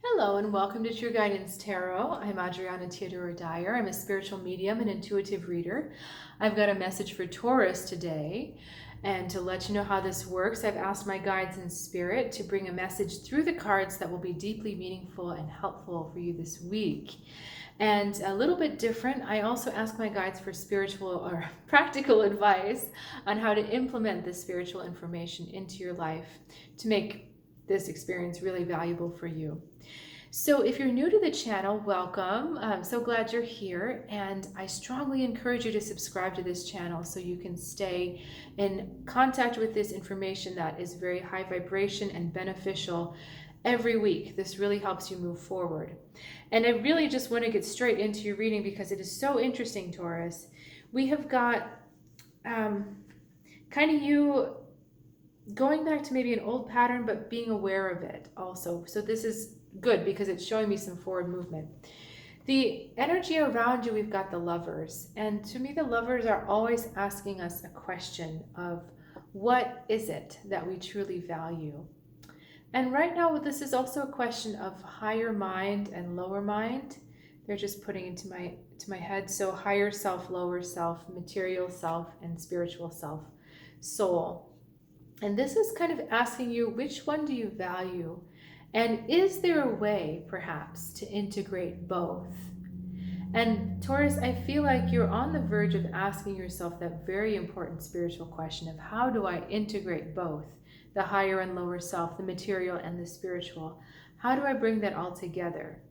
Hello and welcome to True Guidance Tarot. I'm Adriana Teodoro-Dier. I'm a spiritual medium and intuitive reader. I've got a message for Taurus today. And to let you know how this works, I've asked my guides in spirit to bring a message through the cards that will be deeply meaningful and helpful for you this week. And a little bit different, I also ask my guides for spiritual or practical advice on how to implement this spiritual information into your life to make this experience really valuable for you. So if you're new to the channel, welcome. I'm so glad you're here, and I strongly encourage you to subscribe to this channel so you can stay in contact with this information that is very high vibration and beneficial every week. This really helps you move forward. And I really just want to get straight into your reading because it is so interesting, Taurus. We have got kind of you going back to maybe an old pattern, but being aware of it also. So this is good because it's showing me some forward movement. The energy around you, we've got the Lovers. And to me, the Lovers are always asking us a question of what is it that we truly value? And right now, this is also a question of higher mind and lower mind. They're just putting into my head. So higher self, lower self, material self, and spiritual self, soul. And this is kind of asking you, which one do you value? And is there a way, perhaps, to integrate both? And Taurus, I feel like you're on the verge of asking yourself that very important spiritual question of how do I integrate both, the higher and lower self, the material and the spiritual? How do I bring that all together?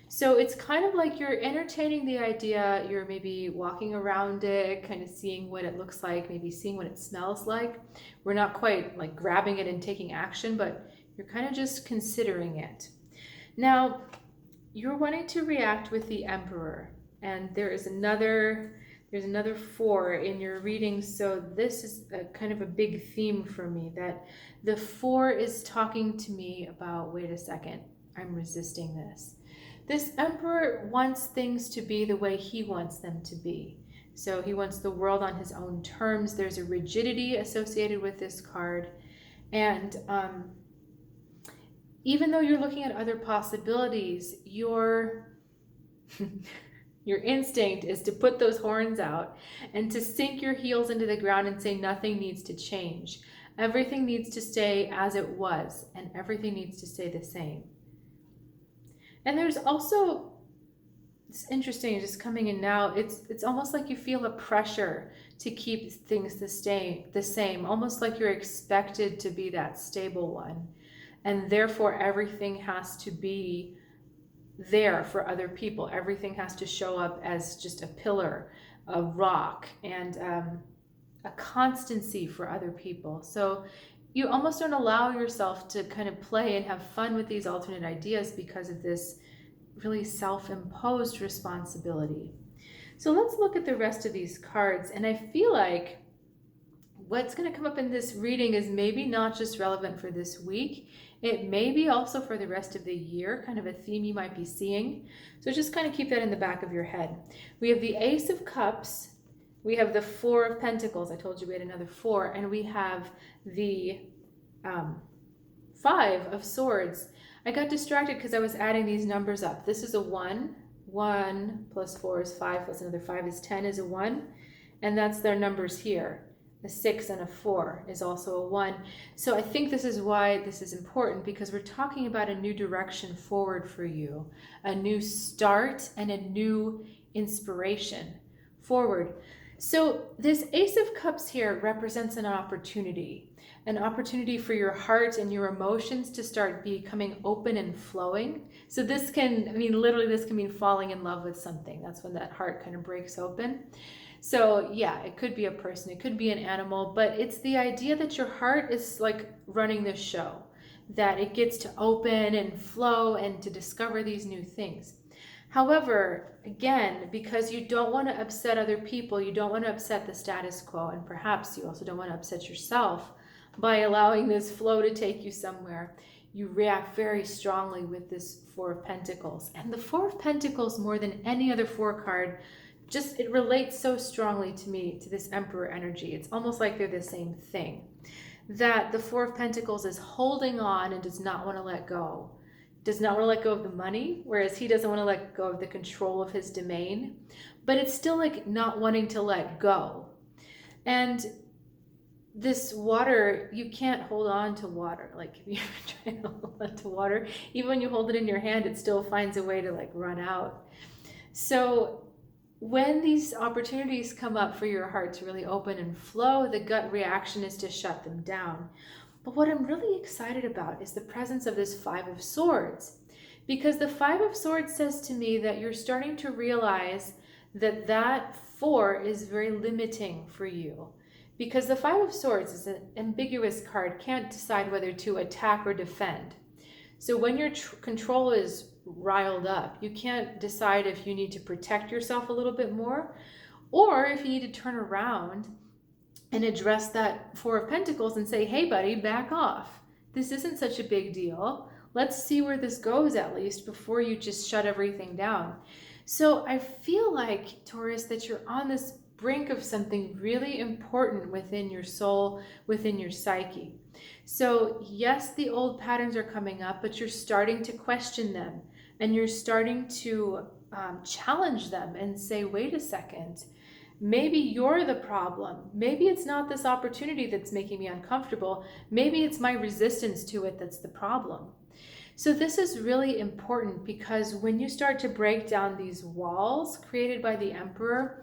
So it's kind of like you're entertaining the idea, you're maybe walking around it, kind of seeing what it looks like, maybe seeing what it smells like. We're not quite like grabbing it and taking action, but you're kind of just considering it. Now, you're wanting to react with the Emperor, and there's another 4 in your reading, so this is kind of a big theme for me, that the 4 is talking to me about, wait a second, I'm resisting this. This Emperor wants things to be the way he wants them to be. So he wants the world on his own terms. There's a rigidity associated with this card. And even though you're looking at other possibilities, your instinct is to put those horns out and to sink your heels into the ground and say nothing needs to change. Everything needs to stay as it was, and everything needs to stay the same. And there's also, it's interesting, just coming in now, it's almost like you feel a pressure to keep things the same, almost like you're expected to be that stable one. And therefore, everything has to be there for other people. Everything has to show up as just a pillar, a rock, and a constancy for other people. So you almost don't allow yourself to kind of play and have fun with these alternate ideas because of this really self-imposed responsibility. So let's look at the rest of these cards. And I feel like what's going to come up in this reading is maybe not just relevant for this week. It may be also for the rest of the year, kind of a theme you might be seeing. So just kind of keep that in the back of your head. We have the Ace of Cups. We have the 4 of Pentacles. I told you we had another 4. And we have the 5 of Swords. I got distracted because I was adding these numbers up. This is a 1. 1 plus 4 is 5 plus another 5 is 10 is a 1. And that's their numbers here. A 6 and a 4 is also a 1. So I think this is why this is important, because we're talking about a new direction forward for you, a new start and a new inspiration forward. So this Ace of Cups here represents an opportunity for your heart and your emotions to start becoming open and flowing. So this can, literally this can mean falling in love with something. That's when that heart kind of breaks open. So yeah, it could be a person, it could be an animal, but it's the idea that your heart is like running this show, that it gets to open and flow and to discover these new things. However, again, because you don't want to upset other people, you don't want to upset the status quo, and perhaps you also don't want to upset yourself by allowing this flow to take you somewhere, you react very strongly with this 4 of Pentacles. And the 4 of Pentacles, more than any other 4 card, it relates so strongly to me, to this Emperor energy. It's almost like they're the same thing. That the 4 of Pentacles is holding on and does not want to let go does not want to let go of the money, whereas he doesn't want to let go of the control of his domain, but it's still like not wanting to let go. And this water, you can't hold on to water. Like if you're trying to hold on to water, even when you hold it in your hand, it still finds a way to like run out. So when these opportunities come up for your heart to really open and flow, the gut reaction is to shut them down. But what I'm really excited about is the presence of this Five of Swords, because the Five of Swords says to me that you're starting to realize that that 4 is very limiting for you. Because the Five of Swords is an ambiguous card, can't decide whether to attack or defend. So when your control is riled up, you can't decide if you need to protect yourself a little bit more, or if you need to turn around and address that Four of Pentacles and say, hey buddy, back off. This isn't such a big deal. Let's see where this goes at least before you just shut everything down. So I feel like, Taurus, that you're on this brink of something really important within your soul, within your psyche. So yes, the old patterns are coming up, but you're starting to question them, and you're starting to challenge them and say, wait a second, maybe you're the problem. Maybe it's not this opportunity that's making me uncomfortable. Maybe it's my resistance to it that's the problem. So this is really important, because when you start to break down these walls created by the emperor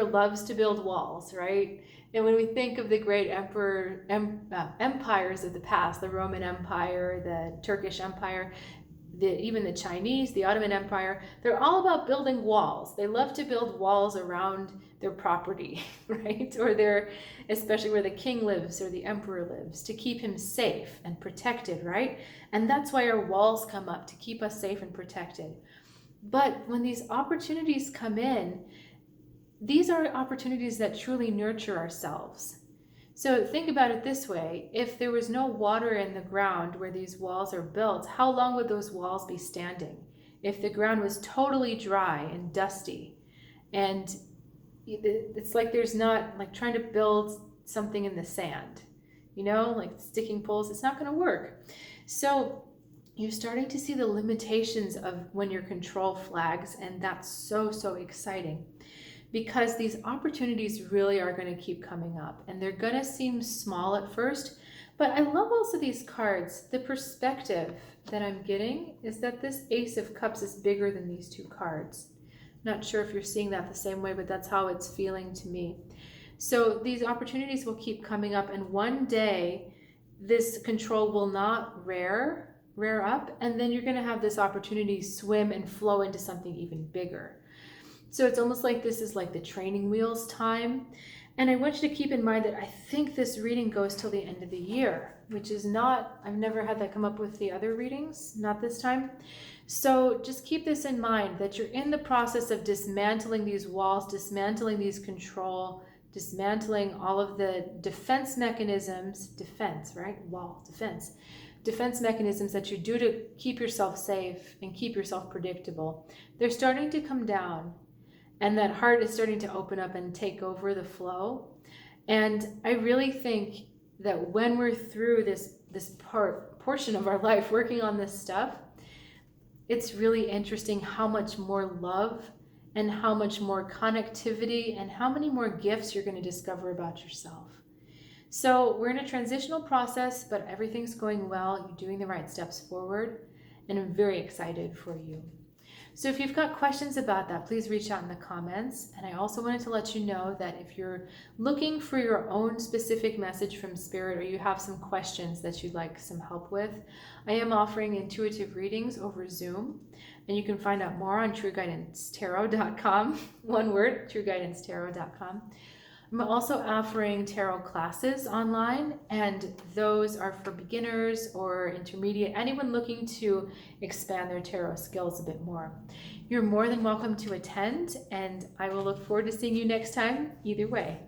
loves to build walls, right? And when we think of the great empires of the past, the Roman Empire, the Turkish Empire, even the Chinese, the Ottoman Empire, they're all about building walls. They love to build walls around their property, right? Or especially where the king lives or the emperor lives, to keep him safe and protected, right? And that's why our walls come up, to keep us safe and protected. But when these opportunities come in, these are opportunities that truly nurture ourselves. So think about it this way: if there was no water in the ground where these walls are built, how long would those walls be standing? If the ground was totally dry and dusty, and it's like there's not, like trying to build something in the sand, like sticking poles, it's not going to work. So you're starting to see the limitations of when your control flags, and that's so exciting. Because these opportunities really are going to keep coming up, and they're going to seem small at first. But I love also these cards. The perspective that I'm getting is that this Ace of Cups is bigger than these two cards. Not sure if you're seeing that the same way, but that's how it's feeling to me. So these opportunities will keep coming up, and one day this control will not rear up, and then you're going to have this opportunity swim and flow into something even bigger. So it's almost like this is like the training wheels time. And I want you to keep in mind that I think this reading goes till the end of the year, which is not, I've never had that come up with the other readings, not this time. So just keep this in mind, that you're in the process of dismantling these walls, dismantling these control, dismantling all of the defense mechanisms, defense mechanisms that you do to keep yourself safe and keep yourself predictable. They're starting to come down. And that heart is starting to open up and take over the flow. And I really think that when we're through this portion of our life working on this stuff, it's really interesting how much more love and how much more connectivity and how many more gifts you're going to discover about yourself. So we're in a transitional process, but everything's going well. You're doing the right steps forward, and I'm very excited for you. So if you've got questions about that, please reach out in the comments. And I also wanted to let you know that if you're looking for your own specific message from Spirit, or you have some questions that you'd like some help with, I am offering intuitive readings over Zoom. And you can find out more on trueguidance.tarot.com. One word, trueguidance.tarot.com. I'm also offering tarot classes online, and those are for beginners or intermediate, anyone looking to expand their tarot skills a bit more. You're more than welcome to attend, and I will look forward to seeing you next time, either way.